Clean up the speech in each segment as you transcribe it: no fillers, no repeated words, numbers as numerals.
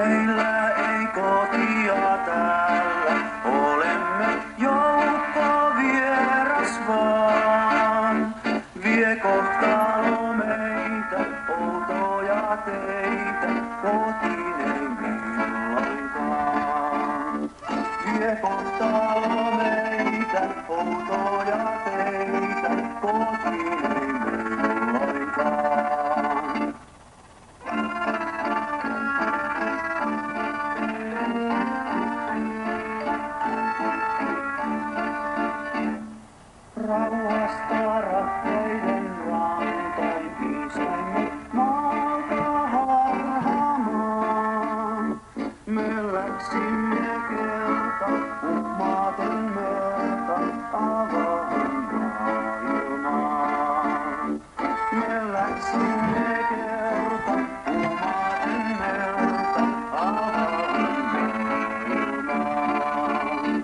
meillä ei kotia täällä, olemme joukko vieras vaan. Vie kohtalo meitä, outoja teitä, kotiin ei milloinkaan. Vie kohtalo meitä, outoja teitä, kotiin ei milloinkaan. Rauhasta rakkaiden rantoin piisaimme maalta harhamaan. Me läksimme kerta ummaaten merta avaan maailmaan. Me läksimme kerta ummaaten merta avaan maailmaan.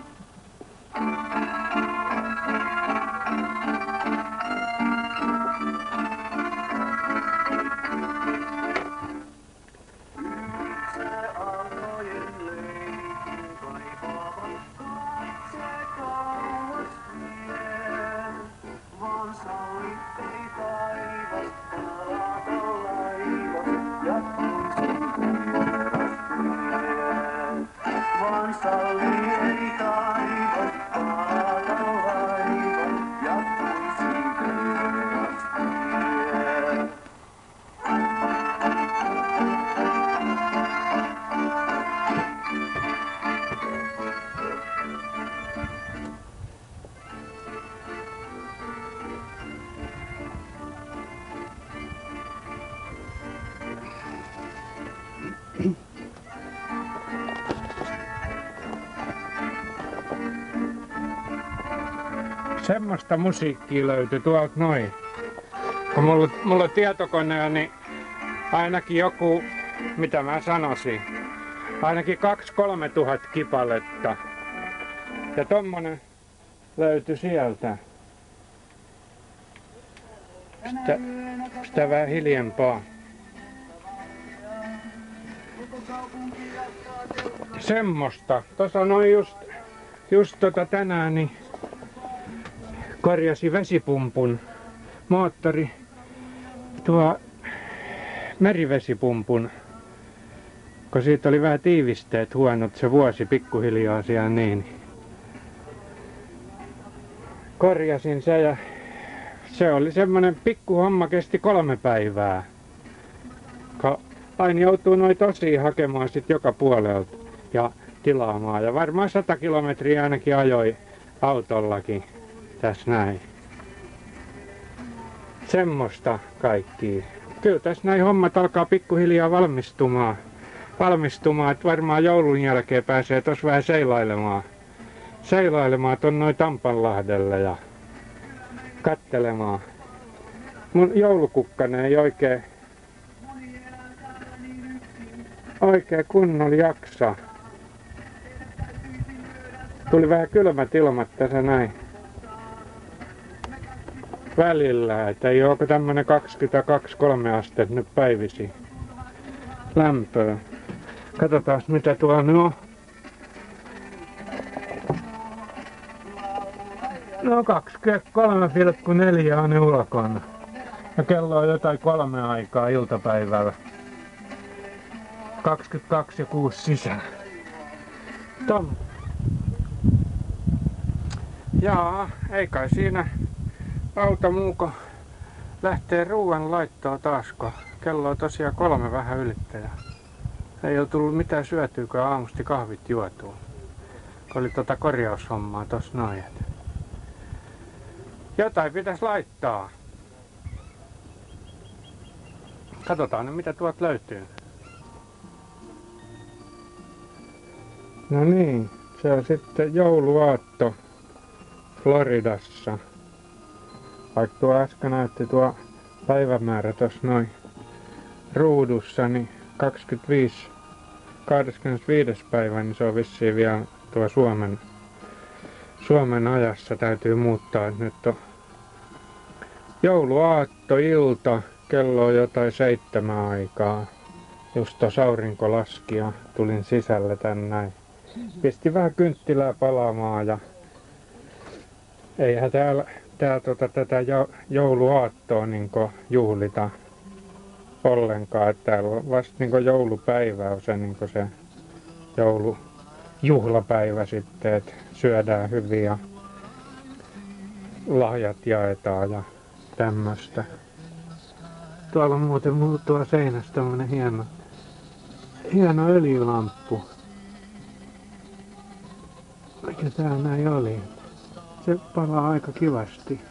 Semmoista musiikkia löytyi tuolta noin. Kun mulla on tietokone, niin ainakin joku, mitä mä sanoisin, ainakin 2-3 tuhat kipaletta. Ja tommonen löytyi sieltä. Sitä vähän hiljempaa. Semmoista. Tuossa noin just tänään niin korjasi vesipumpun moottori, tuo merivesipumpun, kun siitä oli vähän tiivisteet huonot, se vuosi pikkuhiljaa siellä niin. Korjasin se ja se oli semmonen pikkuhomma, kesti 3 päivää. Aina joutuu noita osia hakemaan sit joka puolelta ja tilaamaan ja varmaan 100 kilometriä ainakin ajoi autollakin. Tässä näin. Semmoista kaikkia. Kyllä tässä näin hommat alkaa pikkuhiljaa valmistumaan, että varmaan joulun jälkeen pääsee tossa vähän seilailemaan ton noin Tampanlahdelle ja kattelemaan. Mun joulukukkanen ei oikein kunnolla jaksa. Tuli vähän kylmät ilmat tässä näin välillä, että ei ole tämmönen 22-3 astetta nyt päivisin lämpöä. Katsotaan mitä tuolla nyt on. No 23,4 on ulkona. Ja kello on jotain 3 aikaa iltapäivällä. 22 ja 6 sisään. Tom. Jaa, ei kai siinä auta muuko lähtee ruuan laittoon taas, kun kello on tosiaan 3 vähän ylittäjä. Ei ole tullut mitään syötyä, kun aamusti kahvit juotuu. Oli korjaushommaa tossa noin. Jotain pitäisi laittaa. Katsotaan nyt mitä tuolta löytyy. No niin, se on sitten jouluaatto Floridassa. Vaikka tuo äsken näytti tuo päivämäärä tuossa noin ruudussa, niin 25. päivä, niin se on vissiin vielä tuo Suomen ajassa täytyy muuttaa. Että nyt on jouluaattoilta, kello on jotain 7 aikaa. Just tuossa aurinko laski ja tulin sisälle tän näin. Pistin vähän kynttilää palaamaan ja eihän täällä tätä jouluaattoa niinku juhlita ollenkaan. Että täällä on vasta niinku joulupäivä on se, niinku se joulujuhlapäivä sitten, että syödään hyvin ja lahjat jaetaan ja tämmöstä. Tuolla on muuten tuolla seinässä tämmönen hieno öljylamppu. Mikä tää näin oli? Se palaa aika kivasti.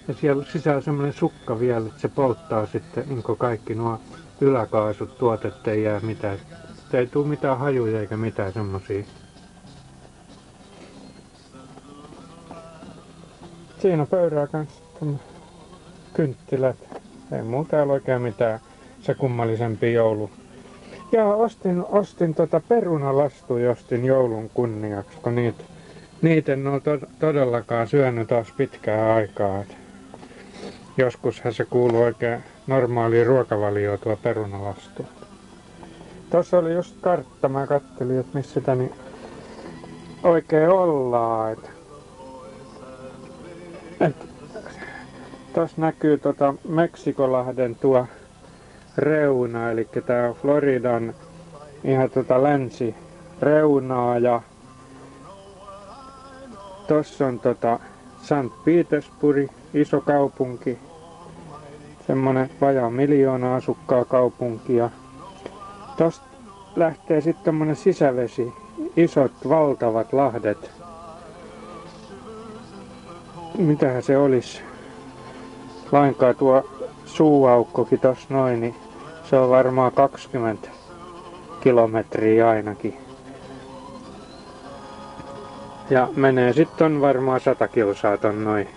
Ja siellä sisällä semmonen sukka vielä, että se polttaa sitten niin kaikki nuo yläkaasut, tuotet ei jää mitään. Ei tuu mitään hajuja eikä mitään semmosia. Siinä pöydää kanssa kynttilät. Ei mulla täällä oikein mitään se kummallisempi joulu. Ja ostin perunalastuja ostin joulun kunniaksi, kun niitä en ole todellakaan syönyt taas pitkään aikaa. Joskushan se kuuluu oikein normaaliin ruokavalioon tuo perunalastu. Tuossa oli just kartta, mä kattelin, että missä sitä niin oikein ollaan. Tuossa näkyy Meksikolahden tuo reuna, eli tää on Floridan ihan länsireunaa ja tossa on St. Petersburg, iso kaupunki, semmonen vajaa 1 miljoona asukkaa kaupunki ja tosta lähtee sitten tommonen sisävesi, isot valtavat lahdet. Mitähän se olisi? Lainkaan tuo suuaukkokin tossa noin, niin se on varmaan 20 kilometriä ainakin. Ja menee sitten varmaan 100 kilsaa ton noin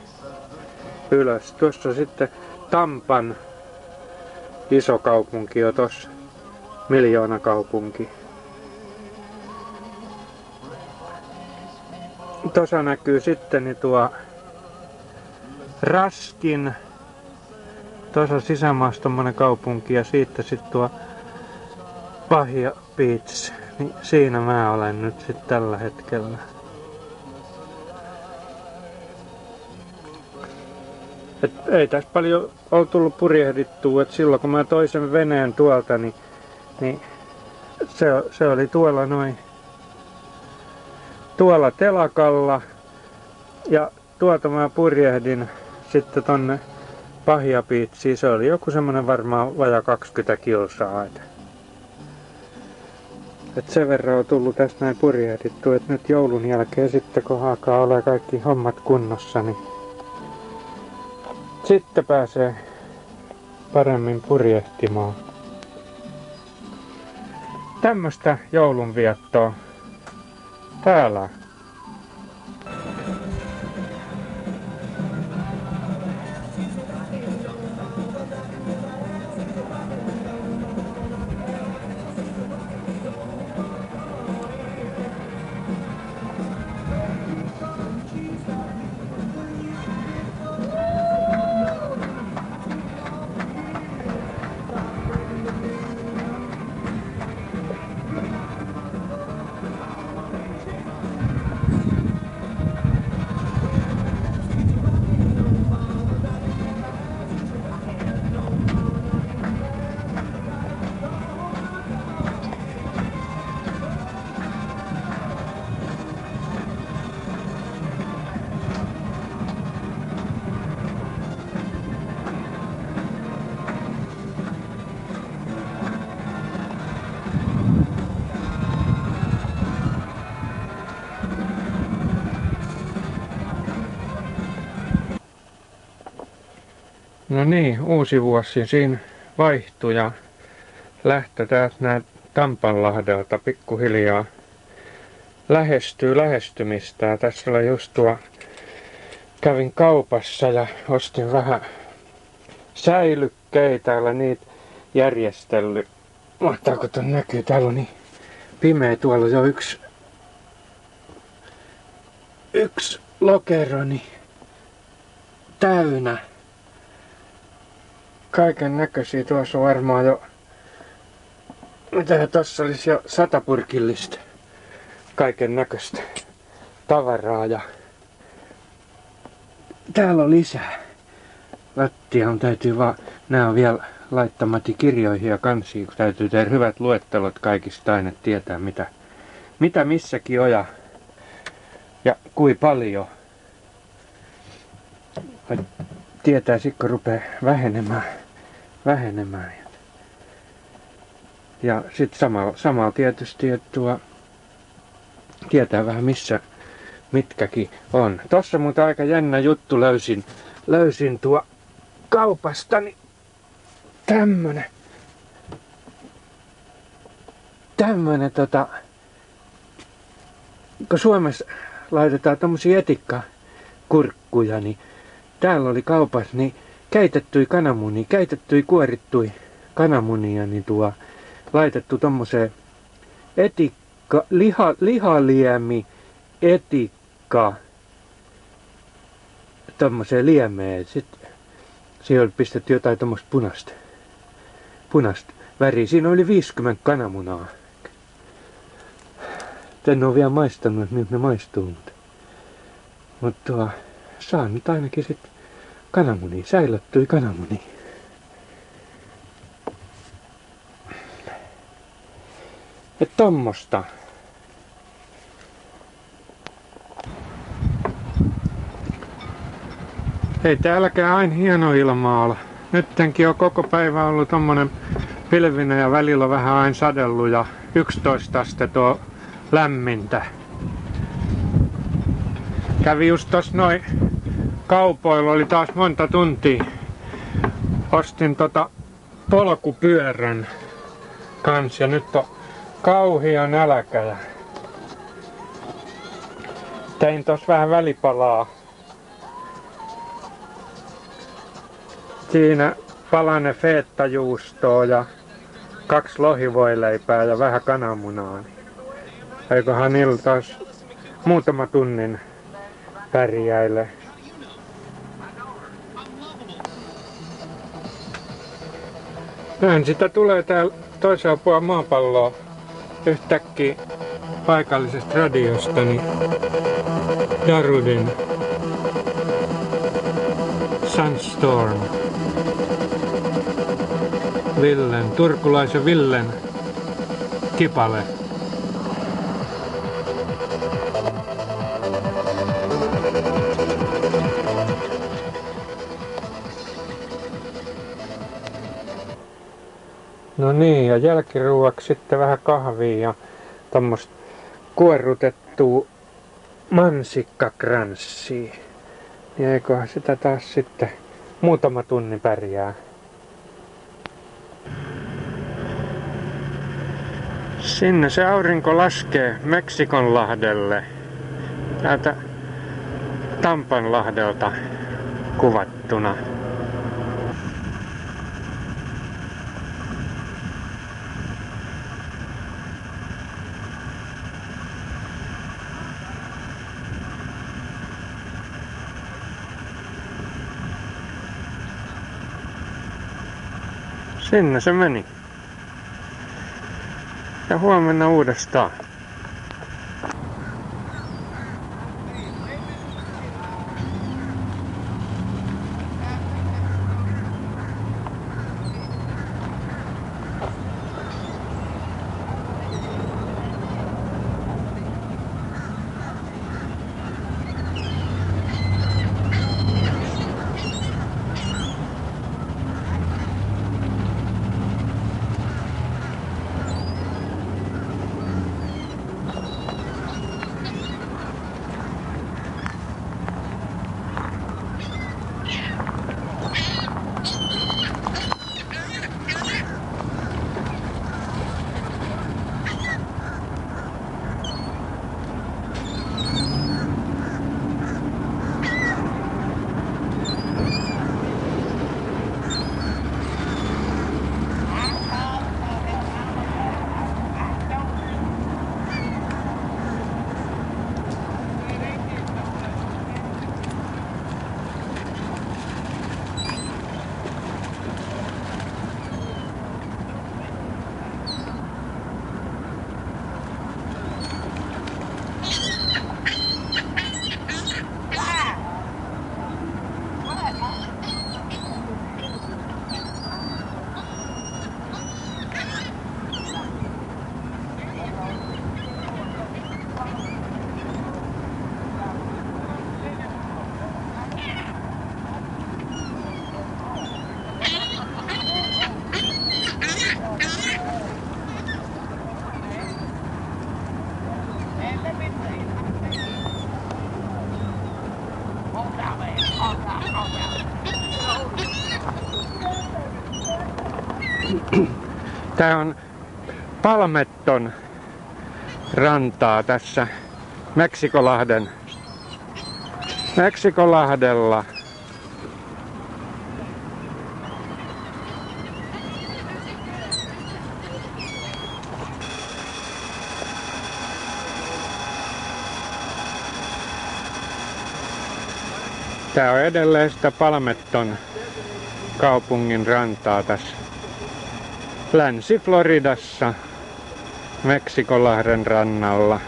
ylös. Tuossa sitten Tampan iso kaupunki on tossa, 1 miljoona kaupunki. Tuossa näkyy sitten niin tuo Raskin. Tuossa on sisämaassa tommonen kaupunki ja siitä sitten tuo Bahia Beach. Niin siinä mä olen nyt sitten tällä hetkellä. Ei tässä paljon ole tullut purjehdittua, että silloin kun mä toisen veneen tuolta, niin se oli tuolla telakalla ja tuolta mä purjehdin sitten tonne Bahia Beachiin. Se oli joku semmonen varmaan vajaa 20 kilsaa. Et sen verran on tullut tästä näin purjehdittua, että nyt joulun jälkeen sitten kun alkaa olla kaikki hommat kunnossa, niin sitten pääsee paremmin purjehtimaan. Tämmöstä joulunviettoa täällä. No niin, uusi vuosi siinä vaihtui ja lähtö täältä näin Tampanlahdelta pikkuhiljaa lähestyy lähestymistä. Ja tässä oli just kävin kaupassa ja ostin vähän säilykkeitä, täällä niitä järjestellyt. Mahtaako ton näkyy? Täällä on niin pimeä, tuolla on jo yksi lokeroni täynnä. Kaiken näköisiä. Tuossa on varmaan jo Mitä tossa olisi jo 100 purkillista kaiken näköistä tavaraa ja täällä on lisää. Lattiaan täytyy vaan, nää on vielä laittamati kirjoihin ja kansiin, kun täytyy tehdä hyvät luettelot kaikista aina tietää mitä missäkin on ja kui paljon. Tietää sit kun rupeaa vähenemään. Ja sit samalla tietysti, että tietää vähän missä mitkäkin on. Tossa muuten aika jännä juttu löysin tuo kaupasta, niin tämmönen kun Suomessa laitetaan tommosia etikkakurkkuja, niin täällä oli kaupassa niin keitettyjä kananmunia, kuorittuja kananmunia, niin laitettu tommoseen lihaliemi etikka tommoseen liemeen. Sitten siihen oli pistetty jotain tommoista punaista väriä. Siinä oli 50 kananmunaa. En ole vielä maistanut, että miltä ne maistuu. Mutta saa nyt ainakin sit kananmunia, säilyttyi kananmunia. Ja tommosta. Ei täälläkään aina hieno ilma olla. Nyttenkin on koko päivä ollut tommonen pilvinen ja välillä on vähän aina sadellut ja 11 astetta on lämmintä. Kävi just tossa noin kaupoilla, oli taas monta tuntia. Ostin polkupyörän kans ja nyt on kauhia nälkä ja tein tossa vähän välipalaa. Siinä palanen feettajuustoa ja 2 lohivoileipää ja vähän kananmunaa. Eiköhän niillä taas muutama tunnin pärjäile. Näin sitä tulee täällä toisella puolella maapalloa yhtäkkiä paikallisesta radiosta, niin Darudin Sunstorm. Turkulaisen Villen kipale. No niin, ja jälkiruuaksi sitten vähän kahvia ja tommoista kuorrutettua mansikkakranssia. Niin eiköhän sitä taas sitten muutama tunni pärjää. Sinne se aurinko laskee Meksikonlahdelle. Täältä Tampanlahdelta kuvattuna. Sinne se meni. Ja huomenna uudestaan. Tää on Palmetton rantaa tässä Meksikolahdella. Tää on edelleen sitä Palmetton kaupungin rantaa tässä Länsi-Floridassa Meksikolahden rannalla.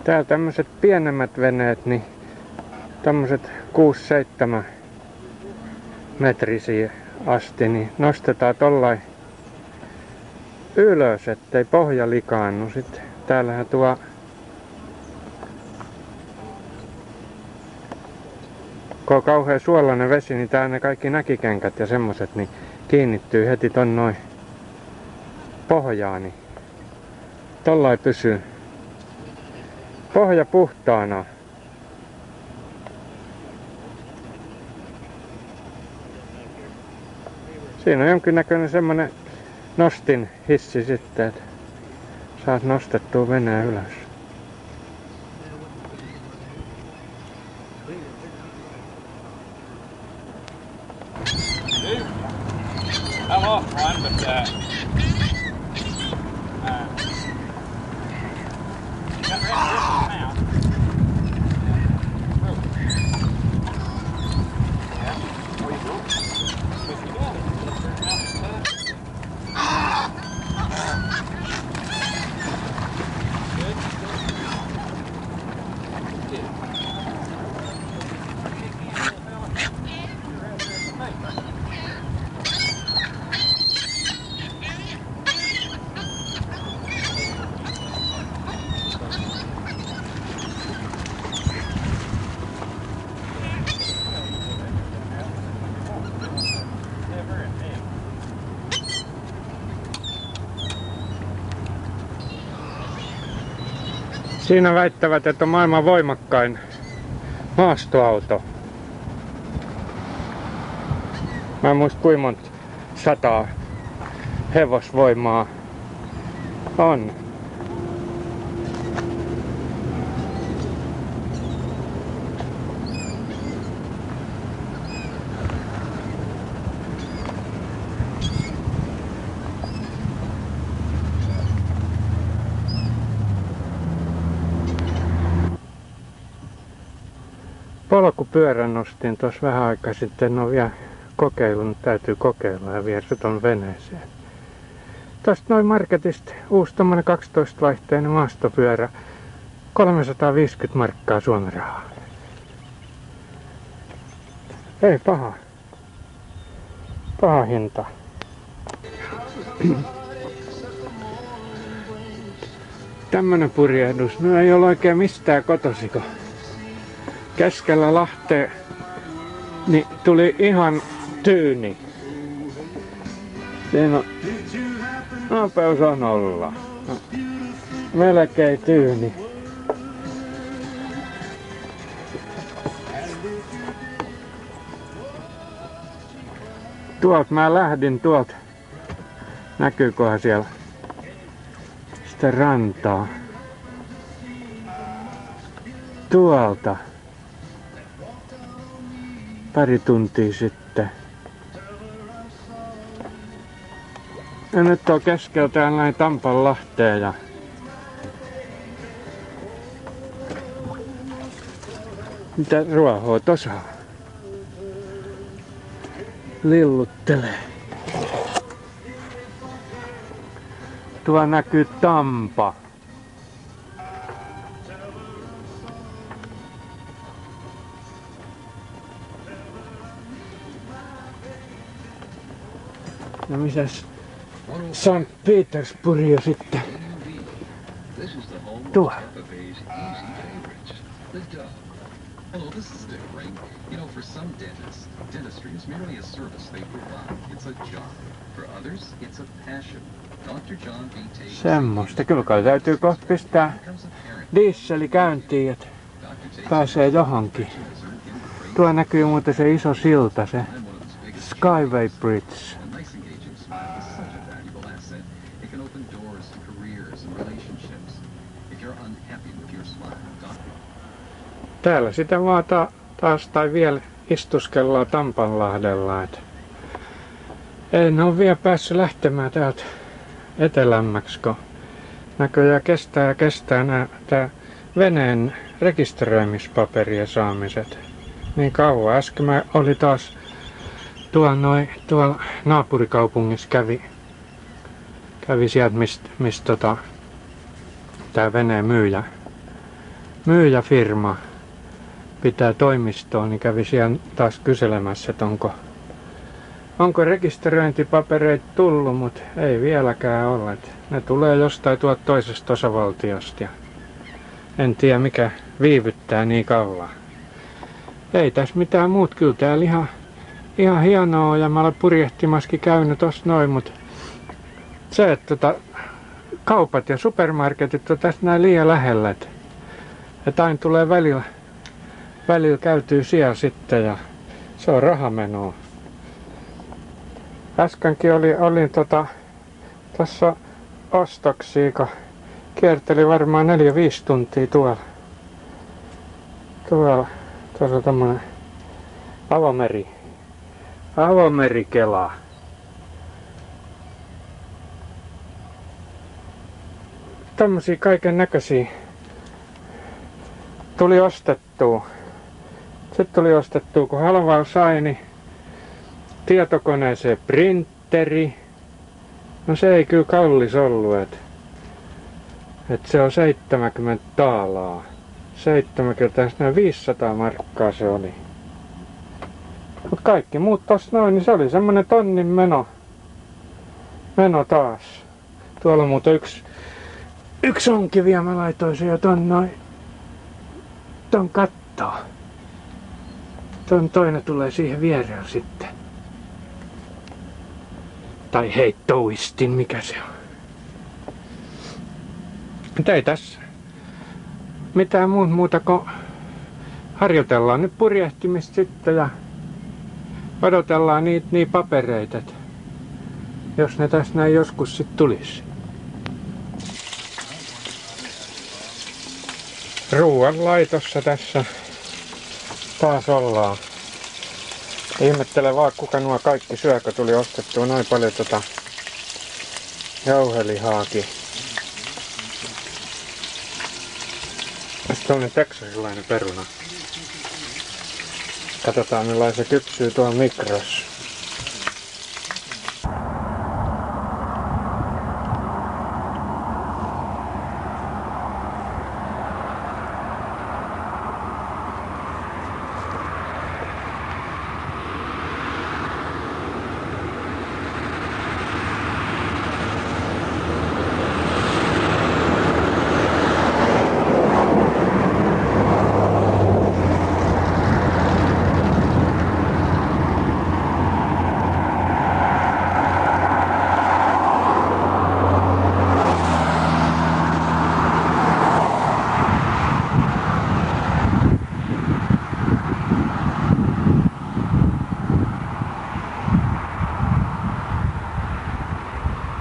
Täällä tämmöiset pienemmät veneet, niin tämmöiset 6-7 metrisiä asti, niin nostetaan tollain ylös, ettei pohja likaannu. Sitten täällähän tuo kun on kauhean suolainen vesi, niin täällä ne kaikki näkikenkät ja semmoset niin kiinnittyy heti ton noin pohjaan, niin tollain pysyy pohja puhtaana. Siinä on jonkinnäköinen semmonen nostin hissi sitten, että saat nostettua veneen ylös. I'm off one, but got ready now. Siinä väittävät, että on maailman voimakkain maastoauto. Mä en muista kuinka monta 100 hevosvoimaa on. Polkupyörän nostin tuossa vähän aikaa sitten, en ole vielä kokeillut, täytyy kokeilla ja viedä se ton veneeseen. Tästä noin marketista uusi tommonen 12-vaihteinen maastopyörä, 350 markkaa Suomen rahaa. Ei paha. Paha hinta. Tämmönen purjehdus, no ei ole oikein mistään kotosiko. Keskellä Lahtea niin tuli ihan tyyni. Siinä on nopeus on 0. Melkein tyyni. Tuolta mä lähdin tuolta. Näkyyköhän siellä sitä rantaa? Tuolta. Pari tuntia sitten. Ja nyt on keskeltään näin Tampanlahteen ja mitä ruohoa tossa on? Lilluttelee. Tuo näkyy Tampa. No misäs St. Petersburg jo sitten? Tuo. Hello, this is Dick Ring. You know, for some dentists, dentistry is merely a service they provide. It's a job. For others, it's a passion. Dr. John B. Tate Semmosta. Kyllä kai täytyy kohta pistää dieseli käyntiin, että pääsee johonkin. Tuo näkyy muuten se iso silta, se Skyway Bridge. Täällä sitä vaan taas tai vielä istuskellaan Tampanlahdella. En ole vielä päässyt lähtemään täältä etelämmäksi, kun näköjään kestää tää veneen rekisteröimispaperien saamiset niin kauan. Äsken mä oli taas tuolla naapurikaupungissa kävi sieltä mistä tää veneen myyjäfirma pitää toimistoa, niin kävi siellä taas kyselemässä, että onko rekisteröintipapereita tullut, mutta ei vieläkään ole. Ne tulee jostain tuolta toisesta osavaltiosta ja en tiedä mikä viivyttää niin kauan. Ei tässä mitään muut, kyllä täällä ihan hienoa ja mä olen purjehtimaskin käynyt tossa noin, mutta se, että kaupat ja supermarketit on tässä näin liian lähellä, että aina tulee välillä käytyy siellä sitten ja se on rahamenoa. Äskenkin olin tuossa ostoksia, kun kierteli varmaan 4-5 tuntia tuossa on tämmönen avomerikela. Tämmösiä kaiken näköisiä tuli ostettua. Sitten tuli ostettua, kun halvalla sai, niin tietokoneeseen printeri. No se ei kyllä kallis ollut, että se on 70 taalaa. 70, 500 markkaa se oli. Mut kaikki muut tossa noin, niin se oli semmonen tonnin meno taas. Tuolla muuten yksi onkin vielä, mä laitoin se jo ton kattoon. Toinen tulee siihen viereen sitten. Tai hei, toistin, mikä se on. Mutta ei tässä mitään muuta kuin harjoitellaan nyt purjehtimista sitten ja odotellaan niitä papereita, jos ne tässä näin joskus sitten tulisi. Ruoanlaitossa tässä taas ollaan. Ihmettelen vaan, kuka nuo kaikki syö, kun tuli ostettua noin paljon jauhelihaakin. Sitten tämmönen teksasilainen peruna. Katsotaan millainen se kypsyy tuolla mikrossa.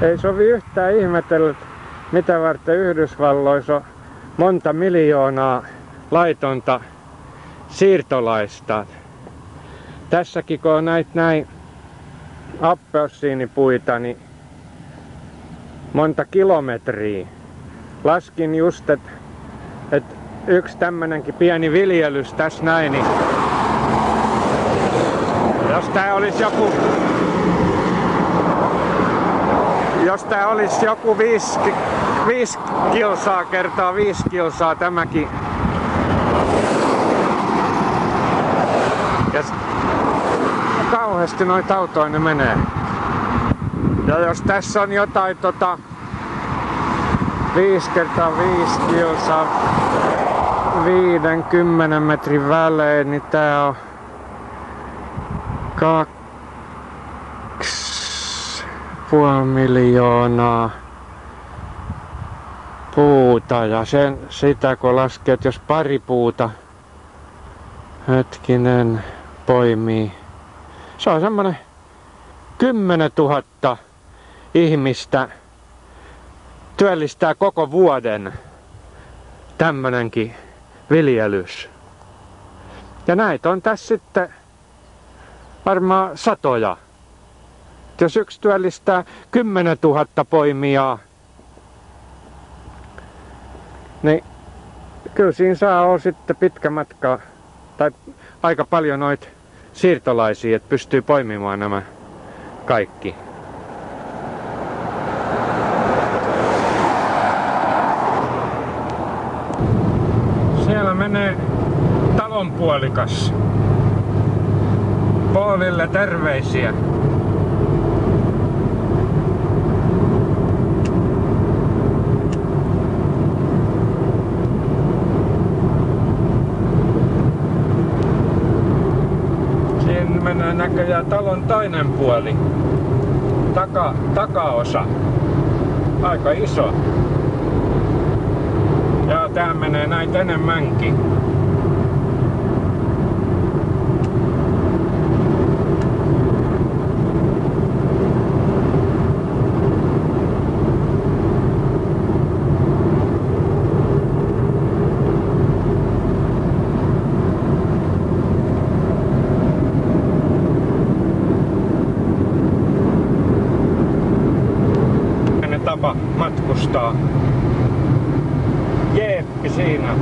Ei sovi yhtään ihmetellä, mitä varten Yhdysvalloissa on monta miljoonaa laitonta siirtolaista. Tässäkin kun on näin appelsiinipuita, niin monta kilometriä. Laskin just, että yksi tämmönenkin pieni viljelys tässä näin, niin jos tää olisi joku 5 kilsaa kertaa 5 kilsaa tämäkin. Ja kauheasti noita autoja ne menee. Ja jos tässä on jotain 5 kertaa 5 kilsaa, 5-10 metrin välein, niin tää on 2,5 miljoonaa puuta, ja sitä kun laskee, että jos pari puuta poimii, se on semmonen 10 000 ihmistä työllistää koko vuoden tämmönenkin viljelys. Ja näitä on tässä sitten varmaan satoja. Jos yksi työllistää 10 000 poimijaa, niin kyllä siinä saa olla sitten pitkä matka tai aika paljon noita siirtolaisia, että pystyy poimimaan nämä kaikki. Siellä menee talonpuolikas. Paulille terveisiä. Siinä menee näköjään talon toinen puoli. Takaosa. Aika iso. Ja tää menee näitä enemmänkin. Tapa matkustaa. Jeeppi siinä.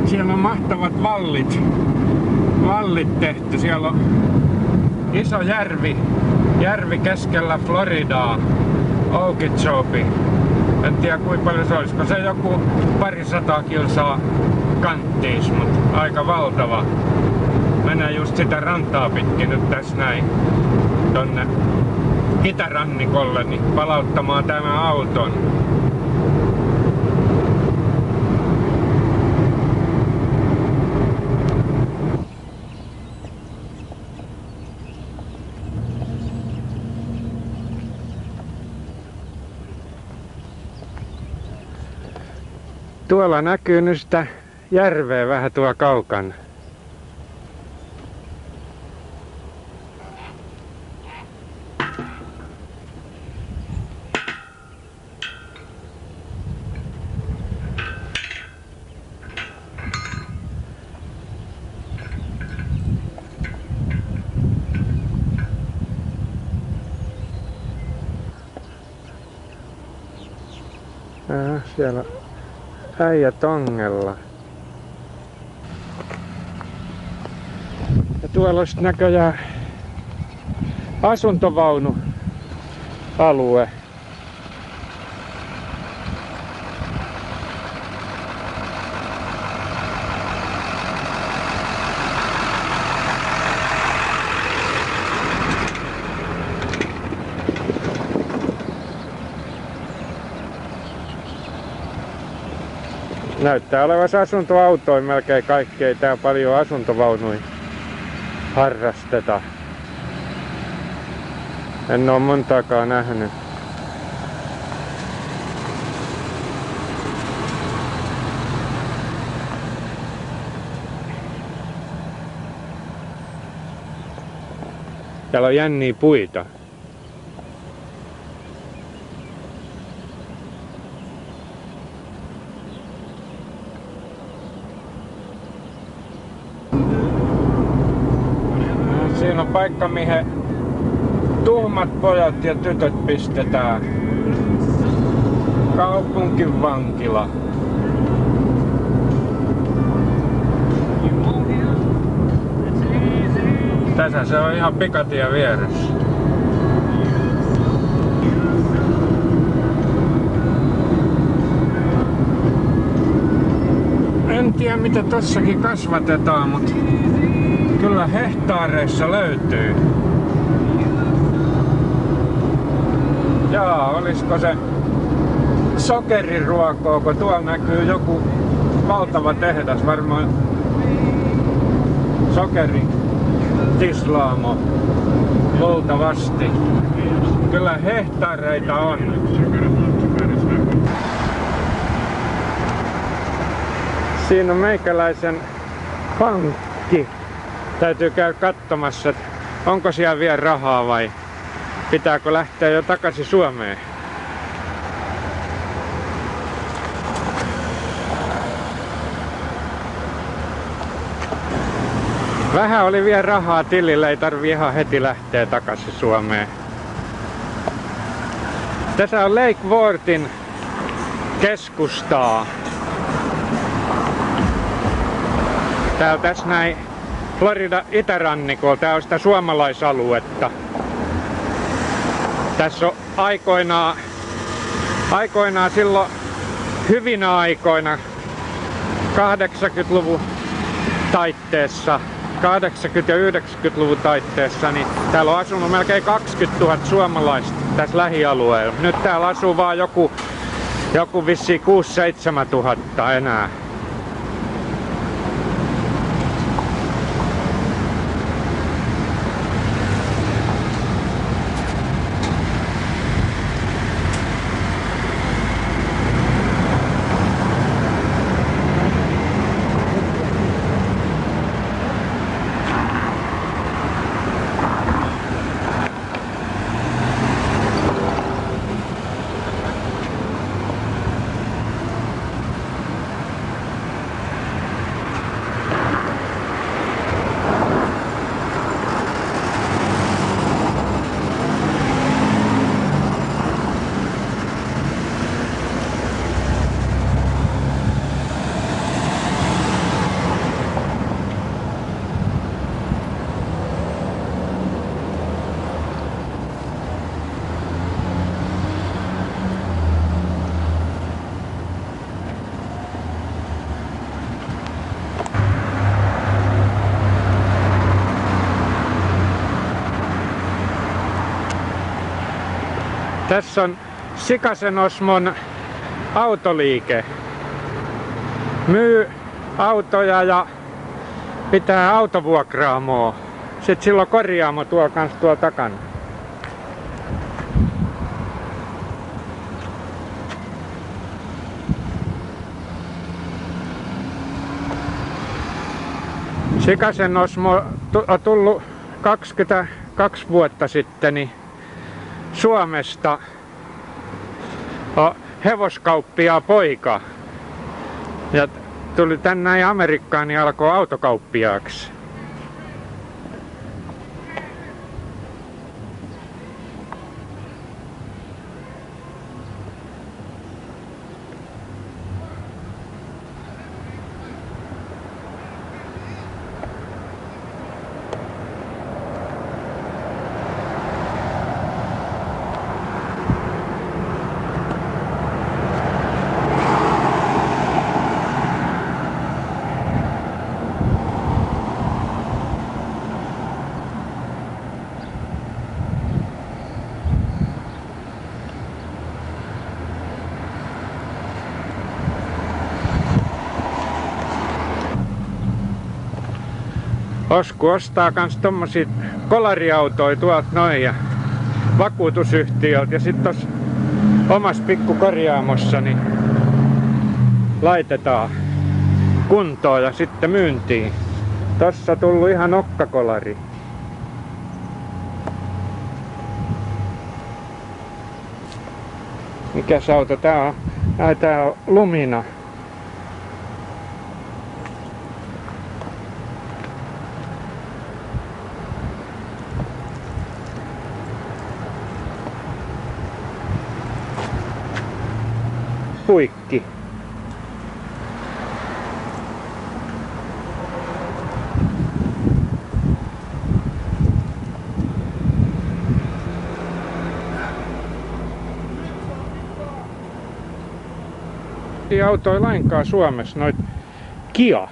Siellä on mahtavat vallit tehty. Siellä on iso järvi keskellä Floridaa, Okeechobee. En tiedä kuinka paljon se olisiko se joku 200 kilsaa kanttiis, mutta aika valtava. Mennään just sitä rantaa pitkin nyt tässä näin tonne itärannikolle niin palauttamaan tämän auton. Tuolla näkyy nyt sitä järveä vähän tuolla kaukana. Siellä äijä tongella. Ja tuolla olisi näköjään asuntovaunualue. Näyttää olevan asuntoautoja melkein kaikki, ei tää paljon asuntovaunuja harrasteta. En oo montaakaan nähnyt. Täällä on jänniä puita. Siinä on paikka, mihin tuhmat pojat ja tytöt pistetään. Kaupunkivankila. Tässä se on ihan pikatie vieressä. En tiedä mitä tossakin kasvatetaan, mutta kyllä hehtaareissa löytyy. Jaa, olisiko se sokeriruokoa, kun tuolla näkyy joku valtava tehdas, varmaan sokeritislaamo luultavasti. Kyllä hehtaareita on. Siinä on meikäläisen pankki. Täytyy käydä katsomassa, että onko siellä vielä rahaa vai pitääkö lähteä jo takaisin Suomeen. Vähän oli vielä rahaa tilillä, ei tarvi ihan heti lähteä takaisin Suomeen. Tässä on Lake Worthin keskustaa. Täällä tässä näin Florida itärannikolla, tää on sitä suomalaisaluetta. Tässä on aikoinaan silloin hyvinä aikoina 80-luvun taitteessa, 80- ja 90-luvun taitteessa, niin täällä on asunut melkein 20 000 suomalaista tässä lähialueella. Nyt täällä asuu vaan joku vissiin 6-7 000 enää. Tässä on Sikasen Osmon autoliike. Myy autoja ja pitää autovuokraamoa. Sitten sillä on korjaamo tuolla kans tuolla takana. Sikasen Osmo on tullut 22 vuotta sitten niin Suomesta hevoskauppia poika. Ja tuli tänne Amerikkaan ja alkoi autokauppiaaksi. Osku ostaa kans tommosia kolariautoja tuolta noin ja vakuutusyhtiöltä ja sit tossa omassa pikkukorjaamossa niin laitetaan kuntoon ja sitten myyntiin. Tossa on tullut ihan okkakolari. Mikäs auto tää on? Tää on Lumina. Puikki. Ei autoja lainkaan Suomessa, noit Kia.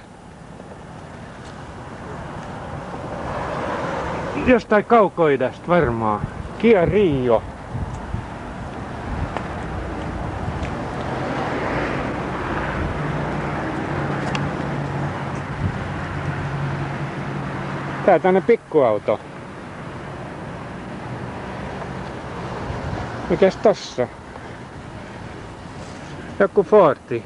Jostain Kaukoidästä varmaan. Kia Rio. Tää tänne pikkuauto. Mikäs tossa? Joku Fordi.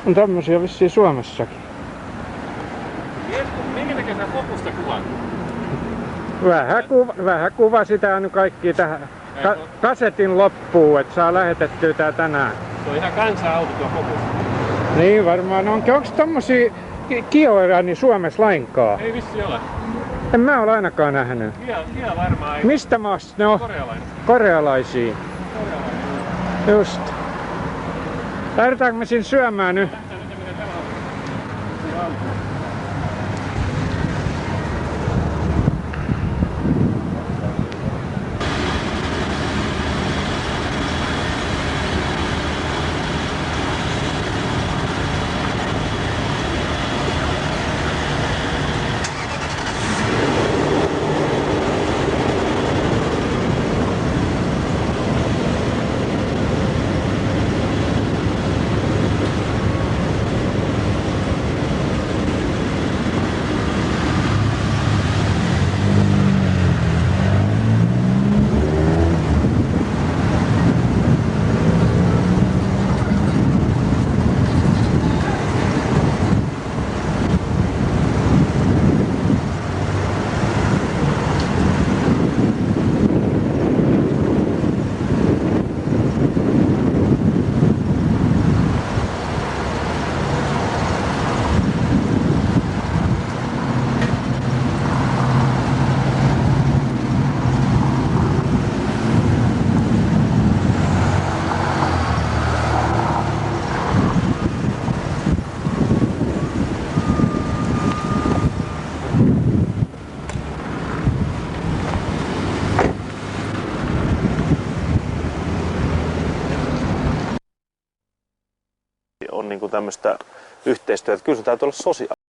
On tämmösiä vissiin Suomessakin. Minkä takia sä fokusta kuvan? Vähän kuva sitä nyt kaikki tähän kasetin loppuun, että saa lähetettyä tää tänään. Se on ihan kansa-auto tuo fokus. Niin varmaan. Onks tommosia Kioja niin Suomessa lainkaan? Ei vissi ole. En mä ole ainakaan nähnyt. Kia varmaan ei. Mistä maasta ne on? Korealainen. Korealaisia. Just. Lähdetäänkö me sinne syömään nyt? On niin kuin tämmöistä yhteistyötä. Kyllä se täytyy olla sosiaalista.